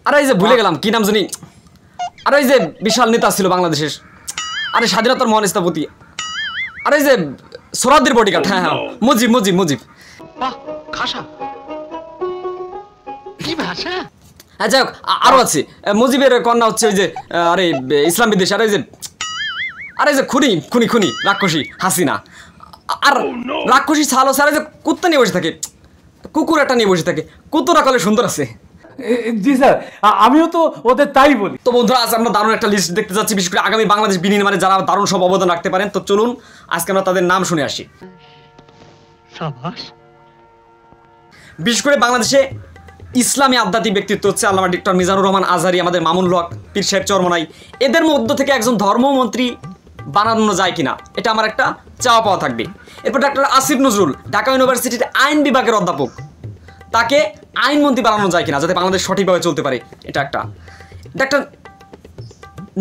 আরে এই যে ভুলে গেলাম কি নাম জানি, আরে এই যে বিশাল নেতা ছিল বাংলাদেশের, আরে স্বাধীনতার মহান স্থপতি, আরে এই যে সোহরাওয়ার্দীর বডিগার্ড, হ্যাঁ হ্যাঁ মুজিব মুজিব মুজিব। বাহ খাসা কি ভাষা। হ্যাঁ যাই হোক, আরো আছে মুজিবের কন্যা হচ্ছে ওই যে আরে ইসলাম বিদ্বেষ, আরে এই যে খুনি খুনি খুনি রাক্ষসী হাসিনা, আর রাক্ষসী ছালো স্যার যে কুত্তা নিয়ে বসে থাকে, কুকুর একটা নিয়ে বসে থাকে, কুত্তরা কলে সুন্দর আছে। জি স্যার, আমিও তো ওদের তাই বলি। তো বন্ধুরা আজ আমরা দারুণ একটা লিস্ট দেখতে যাচ্ছি, বিশেষ করে আগামী বাংলাদেশ বিনির্মাণে যারা দারুণ সব অবদান রাখতে পারেন। তো চলুন আজকে আমরা তাদের নাম শুনে আসি। বিশেষ করে বাংলাদেশে ইসলামী আধ্যাত্মিক ব্যক্তিত্ব হচ্ছে আল্লামা ডক্টর মিজানুর রহমান আজহারী, আমাদের মামুনুল হক, পীর সাহেব চরমনাই। এদের মধ্য থেকে একজন ধর্মমন্ত্রী বানানো যায় কিনা, এটা আমার একটা চাওয়া পাওয়া থাকবে। এরপর ডক্টর আসিফ নজরুল, ঢাকা ইউনিভার্সিটির আইন বিভাগের অধ্যাপক, তাকে আইনমন্ত্রী বানানো যায় কিনা যাতে বাংলাদেশ সঠিকভাবে চলতে পারে, এটা একটা। ডক্টর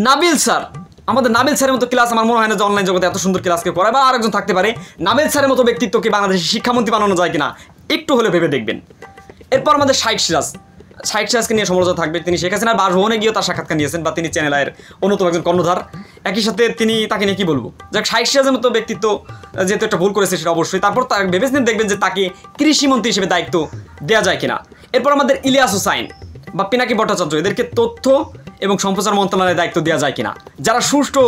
নাবিল স্যার, আমাদের নাবিল স্যারের মতো ক্লাস আমার মনে হয় না যে অনলাইন জগতে এত সুন্দর ক্লাস কেউ পড়ায়, বা আরেকজন থাকতে পারে। নাবিল স্যারের মতো ব্যক্তিত্বকে বাংলাদেশের শিক্ষামন্ত্রী বানানো যায় কিনা একটু হলে ভেবে দেখবেন। এরপর আমাদের শাইখ সিরাজকে নিয়ে সমালোচনা থাকবে। তিনি শেখ হাসিনার বাসভবনে গিয়েও তার সাক্ষাৎকার নিয়েছেন, বা তিনি চ্যানেল আয়ের অন্যতম একজন কর্ণধার। একই সাথে তিনি তাকে নিয়ে কী বলবো, যাক শাইখ সিরাজের মতো ব্যক্তিত্ব যেহেতু একটা ভুল করেছে সেটা অবশ্যই। তারপর তার ভেবেছিলেন দেখবেন যে তাকে কৃষিমন্ত্রী হিসেবে দায়িত্ব দেওয়া যায় কিনা। এরপর আমাদের ইলিয়াস হোসাইন বা পিনাকি ভট্টাচার্য, এদেরকে তথ্য এবং সম্প্রচার মন্ত্রণালয়ের দায়িত্ব দেওয়া যায় কিনা, যারা সুষ্ঠু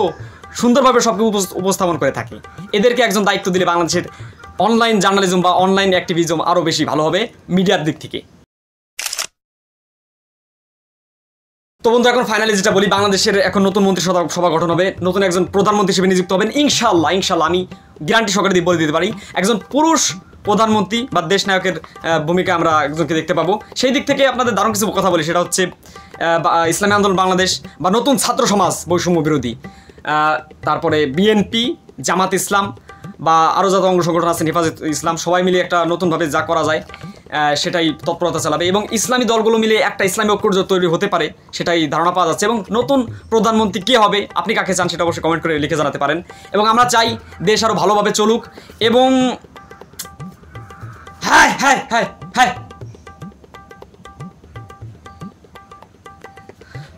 সুন্দরভাবে সব উপস্থাপন করে থাকে। এদেরকে একজন দায়িত্ব দিলে বাংলাদেশের অনলাইন জার্নালিজম বা অনলাইন অ্যাক্টিভিজম আরও বেশি ভালো হবে মিডিয়ার দিক থেকে। তো বন্ধু এখন ফাইনালি যেটা বলি, বাংলাদেশের এখন নতুন মন্ত্রিসভা গঠন হবে, নতুন একজন প্রধানমন্ত্রী হিসেবে নিযুক্ত হবেন ইনশাআল্লাহ। আমি গ্যারান্টি সহকারে বলে দিতে পারি একজন পুরুষ প্রধানমন্ত্রী বা দেশ নায়কের ভূমিকা আমরা একজনকে দেখতে পাবো। সেই দিক থেকে আপনাদের দারুণ কিছু কথা বলি, সেটা হচ্ছে ইসলামী আন্দোলন বাংলাদেশ বা নতুন ছাত্র সমাজ বৈষম্য বিরোধী, তারপরে বিএনপি, জামাত ইসলাম বা আরও যত অঙ্গ সংগঠন আছেন, হেফাজত ইসলাম, সবাই মিলে একটা নতুনভাবে যা করা যায় সেটাই তৎপরতা চালাবে, এবং ইসলামী দলগুলো মিলে একটা ইসলামী ঐক্য তৈরি হতে পারে সেটাই ধারণা পাওয়া যাচ্ছে। এবং নতুন প্রধানমন্ত্রী কে হবে, আপনি কাকে চান সেটা অবশ্যই কমেন্ট করে লিখে জানাতে পারেন। এবং আমরা চাই দেশ আরও ভালোভাবে চলুক। এবং হ্যাঁ হ্যাঁ হ্যাঁ হ্যাঁ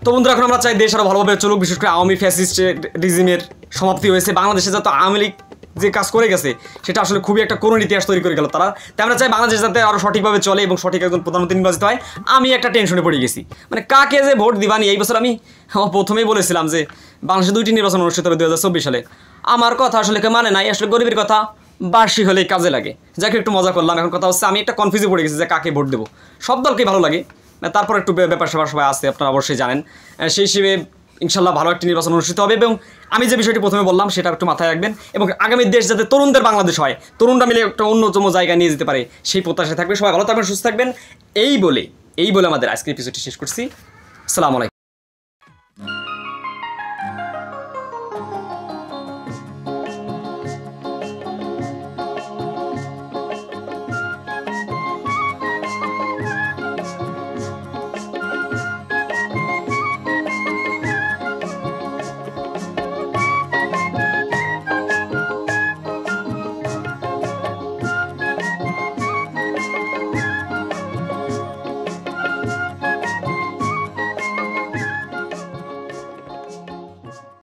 তো বন্ধুরা এখন আমরা চাই দেশ আরও ভালোভাবে চলুক, বিশেষ করে আওয়ামী ফ্যাসিস্ট রিজিমের সমাপ্তি হয়েছে। বাংলাদেশে যত আওয়ামী লীগ যে কাজ করে গেছে সেটা আসলে খুবই একটা করুণ ইতিহাস তৈরি করে গেল তারা। তাই আমরা চাই বাংলাদেশ যাতে আরও সঠিকভাবে চলে এবং সঠিক একজন প্রধানমন্ত্রী নির্বাচিত হয়। আমি একটা টেনশনে পড়ে গেছি, মানে কাকে যে ভোট দিবানি। এই বছর আমি প্রথমেই বলেছিলাম যে বাংলাদেশে 2টি নির্বাচন অনুষ্ঠিত হবে 2024 সালে। আমার কথা আসলে কেউ মানে নাই, আসলে গরিবের কথা বার্ষিক হলেই কাজে লাগে। যাকে একটু মজা করলাম। এখন কথা হচ্ছে আমি একটা কনফিউজে পড়ে গেছি যে কাকে ভোট দেবো। সব দলকেই ভালো লাগে, তারপর একটু ব্যাপার স্যাপার সবাই আসছে, আপনারা অবশ্যই জানেন। সেই হিসেবে ইনশাল্লাহ ভালো একটি নির্বাচন অনুষ্ঠিত হবে। এবং আমি যে বিষয়টি প্রথমে বললাম সেটা একটু মাথায় রাখবেন। এবং আগামী দেশ যাতে তরুণদের বাংলাদেশ হয়, তরুণরা মিলে একটা অন্যতম জায়গায় নিয়ে যেতে পারে, সেই প্রত্যাশায় থাকবে। সবাই ভালো থাকবেন, সুস্থ থাকবেন। এই বলে আমাদের আজকের এপিসোডটি শেষ করছি। আসসালামু আলাইকুম।